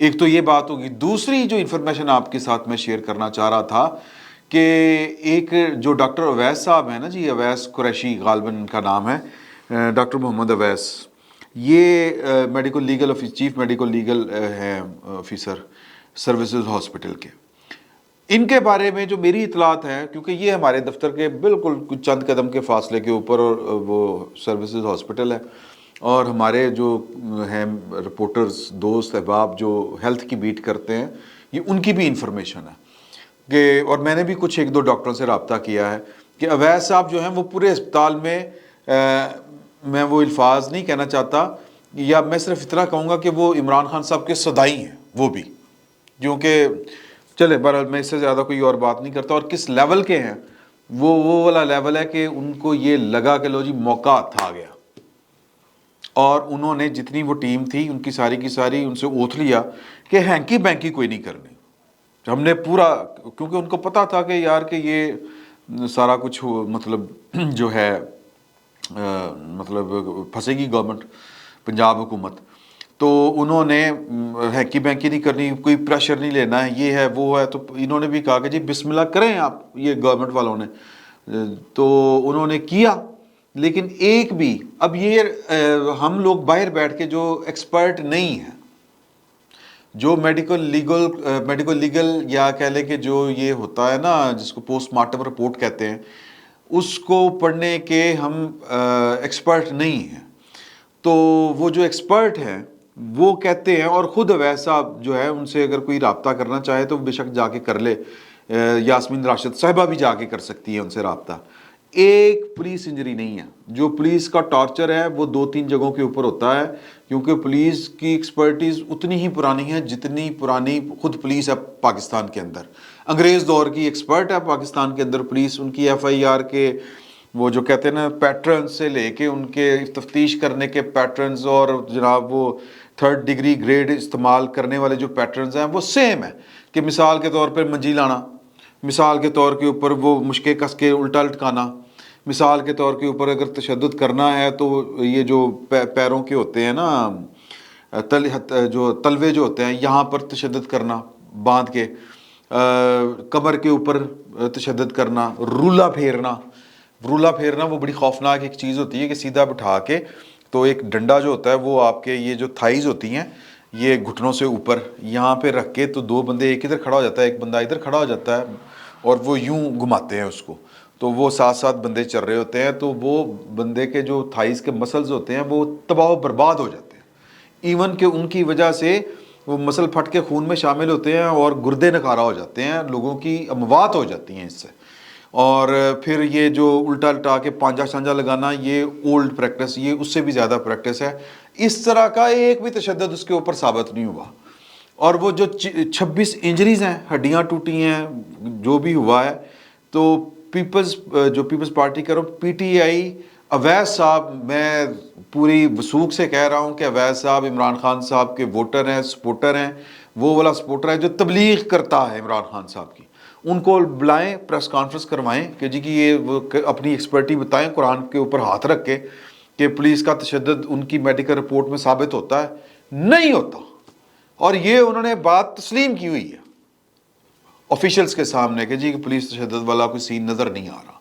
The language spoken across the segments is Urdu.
ایک تو یہ بات ہوگی. دوسری جو انفارمیشن آپ کے ساتھ میں شیئر کرنا چاہ رہا تھا کہ ایک جو ڈاکٹر اویس صاحب ہیں نا جی، اویس قریشی غالباً ان کا نام ہے، ڈاکٹر محمد اویس، یہ medical legal chief medical legal ہیں آفیسر سروسز ہاسپٹل کے. ان کے بارے میں جو میری اطلاعات ہیں، کیونکہ یہ ہمارے دفتر کے بالکل کچھ چند قدم کے فاصلے کے اوپر اور وہ سروسز ہاسپٹل ہے، اور ہمارے جو ہیں رپورٹرز دوست احباب جو ہیلتھ کی بیٹ کرتے ہیں، یہ ان کی بھی انفارمیشن ہے کہ، اور میں نے بھی کچھ ایک دو ڈاکٹروں سے رابطہ کیا ہے کہ اویس صاحب جو ہیں وہ پورے اسپتال میں وہ الفاظ نہیں کہنا چاہتا، یا میں صرف اتنا کہوں گا کہ وہ عمران خان صاحب کے صدائی ہیں وہ بھی، کیونکہ چلے بہرحال میں اس سے زیادہ کوئی اور بات نہیں کرتا. اور کس لیول کے ہیں وہ والا لیول ہے کہ ان کو یہ لگا کہ لو جی موقع ہاتھ آ گیا، اور انہوں نے جتنی وہ ٹیم تھی ان کی ساری ان سے اوتھ لیا کہ ہینکی بینکی کوئی نہیں کرنی. ہم نے پورا، کیونکہ ان کو پتا تھا کہ یار کہ یہ سارا کچھ مطلب جو ہے مطلب پھنسے گی گورنمنٹ پنجاب حکومت، تو انہوں نے ہینکی بینکی نہیں کرنی، کوئی پریشر نہیں لینا ہے، یہ ہے وہ ہے. تو انہوں نے بھی کہا کہ جی بسم اللہ کریں آپ، یہ گورنمنٹ والوں نے، تو انہوں نے کیا. لیکن ایک بھی اب یہ ہم لوگ باہر بیٹھ کے جو ایکسپرٹ نہیں ہیں، جو میڈیکل لیگل یا کہہ لیں کہ جو یہ ہوتا ہے نا جس کو پوسٹ مارٹم رپورٹ کہتے ہیں، اس کو پڑھنے کے ہم ایکسپرٹ نہیں ہیں. تو وہ جو ایکسپرٹ ہیں وہ کہتے ہیں، اور خود اویس صاحب جو ہے ان سے اگر کوئی رابطہ کرنا چاہے تو بے شک جا کے کر لے، یاسمین راشد صاحبہ بھی جا کے کر سکتی ہے ان سے رابطہ. ایک پولیس انجری نہیں ہے. جو پولیس کا ٹارچر ہے وہ 2-3 جگہوں کے اوپر ہوتا ہے، کیونکہ پولیس کی ایکسپرٹیز اتنی ہی پرانی ہے جتنی پرانی خود پولیس ہے پاکستان کے اندر. انگریز دور کی ایکسپرٹ ہے پاکستان کے اندر پولیس. ان کی FIR کے وہ جو کہتے ہیں نا پیٹرنز سے لے کے ان کے تفتیش کرنے کے پیٹرنز، اور جناب وہ 3rd ڈگری گریڈ استعمال کرنے والے جو پیٹرنز ہیں وہ سیم ہیں. کہ مثال کے طور پر منجی لانا، مثال کے طور کے اوپر وہ مشکے کس کے الٹا لٹکانا، مثال کے طور کے اوپر اگر تشدد کرنا ہے تو یہ جو پیروں کے ہوتے ہیں نا جو تلوے جو ہوتے ہیں یہاں پر تشدد کرنا باندھ کے، کمر کے اوپر تشدد کرنا، رولا پھیرنا وہ بڑی خوفناک ایک چیز ہوتی ہے کہ سیدھا بٹھا کے تو ایک ڈنڈا جو ہوتا ہے وہ آپ کے یہ جو تھائیز ہوتی ہیں یہ گھٹنوں سے اوپر یہاں پہ رکھ کے، تو 2 بندے، ایک ادھر کھڑا ہو جاتا ہے ایک بندہ ادھر کھڑا ہو جاتا ہے، اور وہ یوں گھماتے ہیں اس کو، تو وہ 7 بندے چل رہے ہوتے ہیں، تو وہ بندے کے جو تھائیز کے مسلز ہوتے ہیں وہ تباہ و برباد ہو جاتے ہیں. ایون کہ ان کی وجہ سے وہ مسل پھٹ کے خون میں شامل ہوتے ہیں اور گردے نکارہ ہو جاتے ہیں، لوگوں کی اموات ہو جاتی ہیں اس سے. اور پھر یہ جو الٹا الٹا کے پانجا شانجا لگانا، یہ اولڈ پریکٹس، یہ اس سے بھی زیادہ پریکٹس ہے. اس طرح کا ایک بھی تشدد اس کے اوپر ثابت نہیں ہوا. اور وہ جو 26 انجریز ہیں، ہڈیاں ٹوٹی ہیں، جو بھی ہوا ہے، تو پیپلز پارٹی کہہ رہا ہوں PTI اویس صاحب، میں پوری وثوق سے کہہ رہا ہوں کہ اویس صاحب عمران خان صاحب کے ووٹر ہیں، سپورٹر ہیں. وہ والا سپورٹر ہے جو تبلیغ کرتا ہے عمران خان صاحب کی. ان کو بلائیں، پریس کانفرنس کروائیں کہ جی کہ یہ وہ اپنی ایکسپرٹی بتائیں قرآن کے اوپر ہاتھ رکھ کے کہ پولیس کا تشدد ان کی میڈیکل رپورٹ میں ثابت ہوتا ہے. نہیں ہوتا. اور یہ انہوں نے بات تسلیم کی ہوئی ہے آفیشلز کے سامنے کہ جی کہ پولیس تشدد والا کوئی سین نظر نہیں آ رہا.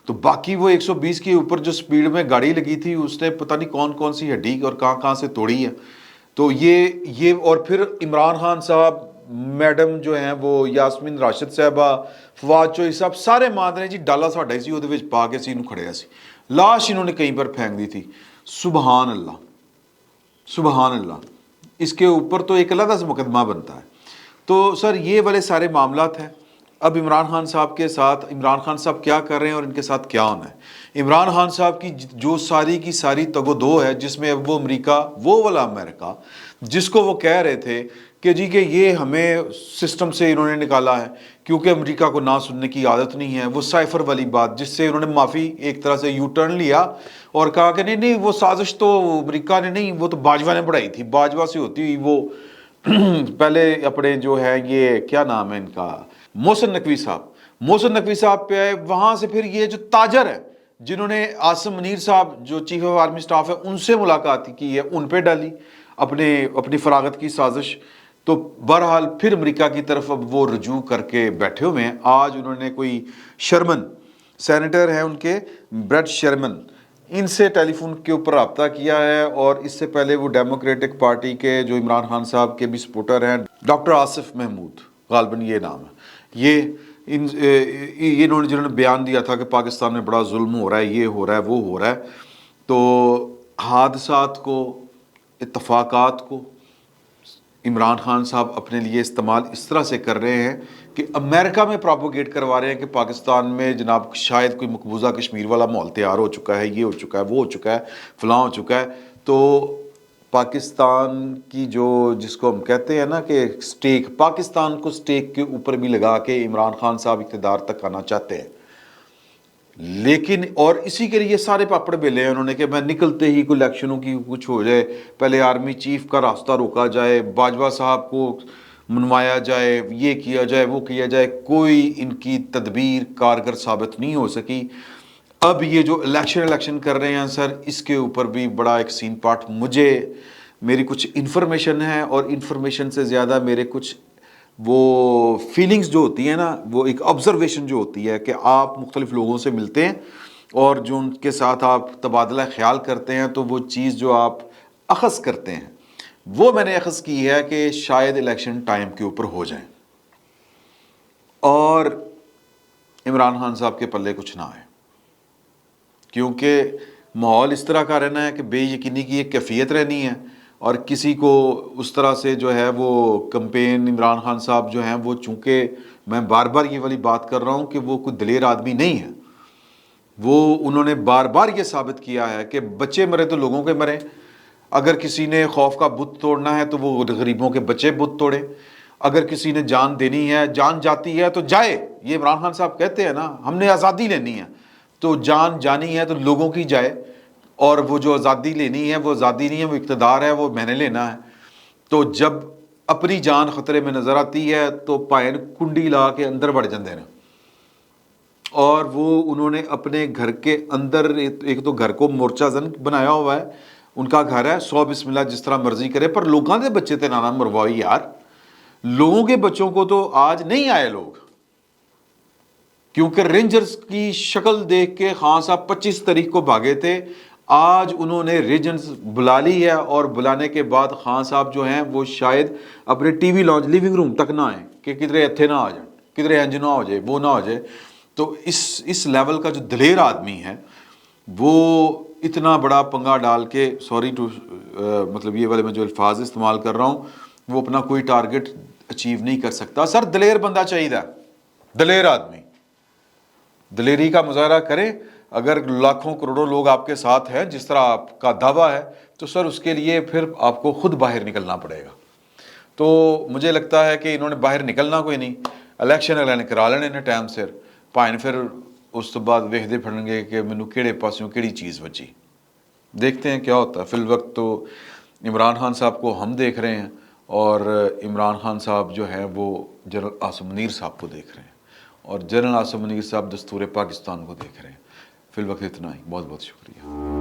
تو باقی وہ 120 کے اوپر جو سپیڈ میں گاڑی لگی تھی اس نے پتہ نہیں کون سی ہڈی اور کہاں سے توڑی ہے. تو یہ اور پھر عمران خان صاحب، میڈم جو ہیں وہ یاسمین راشد صاحبہ، فواد چوہی صاحب، سارے مان رہے جی ڈالا ساڈا سی وہ پا کے سی کھڑیا سی، لاش انہوں نے کہیں پر پھینک دی تھی. سبحان اللہ سبحان اللہ. اس کے اوپر تو ایک علیحدہ سے مقدمہ بنتا ہے. تو سر یہ والے سارے معاملات ہیں. اب عمران خان صاحب کے ساتھ عمران خان صاحب کیا کر رہے ہیں اور ان کے ساتھ کیا ہونا ہے. عمران خان صاحب کی جو ساری کی ساری تگ و دو ہے، جس میں اب وہ امریکہ، وہ والا امریکہ جس کو وہ کہہ رہے تھے کہ جی کہ یہ ہمیں سسٹم سے انہوں نے نکالا ہے کیونکہ امریکہ کو نہ سننے کی عادت نہیں ہے، وہ سائفر والی بات جس سے انہوں نے معافی ایک طرح سے یو ٹرن لیا اور کہا کہ نہیں وہ سازش تو امریکہ نے نہیں، وہ تو باجوہ نے بڑھائی تھی، باجوہ سے ہوتی ہوئی وہ پہلے اپنے جو ہے یہ کیا نام ہے ان کا، محسن نقوی صاحب پہ آئے. وہاں سے پھر یہ جو تاجر ہے جنہوں نے عاصم منیر صاحب جو چیف آف آرمی سٹاف ہے ان سے ملاقات کی ہے، ان پہ ڈالی اپنی فراغت کی سازش. تو بہرحال پھر امریکہ کی طرف اب وہ رجوع کر کے بیٹھے ہوئے ہیں. آج انہوں نے کوئی شرمن سینیٹر ہیں ان کے بریٹ شرمن, ان سے ٹیلی فون کے اوپر رابطہ کیا ہے, اور اس سے پہلے وہ ڈیموکریٹک پارٹی کے جو عمران خان صاحب کے بھی سپورٹر ہیں ڈاکٹر آصف محمود غالباً یہ نام ہے, یہ انہوں نے جنہوں نے بیان دیا تھا کہ پاکستان میں بڑا ظلم ہو رہا ہے, یہ ہو رہا ہے, وہ ہو رہا ہے. تو حادثات کو, اتفاقات کو عمران خان صاحب اپنے لیے استعمال اس طرح سے کر رہے ہیں کہ امریکہ میں پروپوگیٹ کروا رہے ہیں کہ پاکستان میں جناب شاید کوئی مقبوضہ کشمیر والا ماحول تیار ہو چکا ہے, یہ ہو چکا ہے, وہ ہو چکا ہے, فلاں ہو چکا ہے. تو پاکستان کی جو جس کو ہم کہتے ہیں نا کہ سٹیک, پاکستان کو سٹیک کے اوپر بھی لگا کے عمران خان صاحب اقتدار تک آنا چاہتے ہیں. لیکن اور اسی کے لیے سارے پاپڑ بیلے ہیں انہوں نے کہ میں نکلتے ہی کوئی الیکشنوں کی کچھ ہو جائے, پہلے آرمی چیف کا راستہ روکا جائے, باجوہ صاحب کو منوایا جائے, یہ کیا جائے, وہ کیا جائے, کوئی ان کی تدبیر کارگر ثابت نہیں ہو سکی. اب یہ جو الیکشن کر رہے ہیں سر, اس کے اوپر بھی بڑا ایک سین پارٹ میری کچھ انفارمیشن ہے, اور انفارمیشن سے زیادہ میرے کچھ وہ فیلنگز جو ہوتی ہیں نا, وہ ایک آبزرویشن جو ہوتی ہے کہ آپ مختلف لوگوں سے ملتے ہیں اور جو ان کے ساتھ آپ تبادلہ خیال کرتے ہیں, تو وہ چیز جو آپ اخذ کرتے ہیں وہ میں نے اخذ کی ہے کہ شاید الیکشن ٹائم کے اوپر ہو جائیں اور عمران خان صاحب کے پلے کچھ نہ آئے, کیونکہ ماحول اس طرح کا رہنا ہے کہ بے یقینی کی ایک کیفیت رہنی ہے, اور کسی کو اس طرح سے جو ہے وہ کمپین عمران خان صاحب جو ہیں وہ, چونکہ میں بار بار یہ والی بات کر رہا ہوں کہ وہ کوئی دلیر آدمی نہیں ہے, وہ انہوں نے بار بار یہ ثابت کیا ہے کہ بچے مرے تو لوگوں کے مریں, اگر کسی نے خوف کا بت توڑنا ہے تو وہ غریبوں کے بچے بت توڑے, اگر کسی نے جان دینی ہے, جان جاتی ہے تو جائے, یہ عمران خان صاحب کہتے ہیں نا ہم نے آزادی لینی ہے, تو جان جانی ہے تو لوگوں کی جائے, اور وہ جو آزادی لینی ہے وہ آزادی نہیں ہے, وہ اقتدار ہے, وہ میں نے لینا ہے. تو جب اپنی جان خطرے میں نظر آتی ہے تو پائن کنڈی لا کے اندر بڑھ جاندے ہیں, اور وہ انہوں نے اپنے گھر کے اندر ایک تو گھر کو مورچہ زن بنایا ہوا ہے, ان کا گھر ہے, سو بسم اللہ جس طرح مرضی کرے, پر لوگوں کے بچے تے نانا مروائی یار, لوگوں کے بچوں کو تو آج نہیں آئے لوگ, کیونکہ رینجرز کی شکل دیکھ کے خان صاحب 25 تاریخ کو بھاگے تھے. آج انہوں نے ریجنز بلا لی ہے, اور بلانے کے بعد خان صاحب جو ہیں وہ شاید اپنے T we launch living room تک نہ آئیں کہ کدھرے اتھے نہ آ جائیں, کدھرے انج نہ ہو جائے, وہ نہ ہو جائے. تو اس لیول کا جو دلیر آدمی ہے وہ اتنا بڑا پنگا ڈال کے, سوری ٹو مطلب یہ والے میں جو الفاظ استعمال کر رہا ہوں, وہ اپنا کوئی ٹارگٹ اچیو نہیں کر سکتا. سر دلیر بندہ چاہیے, دلیر آدمی دلیری کا مظاہرہ کرے. اگر لاکھوں کروڑوں لوگ آپ کے ساتھ ہیں جس طرح آپ کا دعویٰ ہے, تو سر اس کے لیے پھر آپ کو خود باہر نکلنا پڑے گا. تو مجھے لگتا ہے کہ انہوں نے باہر نکلنا کوئی نہیں, الیکشن اگلے کرا لینے نے ٹائم سر, پائن پھر اس تو بعد ویکھدے پھرن گے کہ مینوں کہڑے پاسوں کہڑی چیز بچی. دیکھتے ہیں کیا ہوتا ہے. فی الوقت تو عمران خان صاحب کو ہم دیکھ رہے ہیں, اور عمران خان صاحب جو ہیں وہ جنرل عاصم منیر صاحب کو دیکھ رہے ہیں, اور جنرل عاصم منیر صاحب دستور پاکستان کو دیکھ رہے ہیں. فی الوقت اتنا ہی, بہت بہت شکریہ.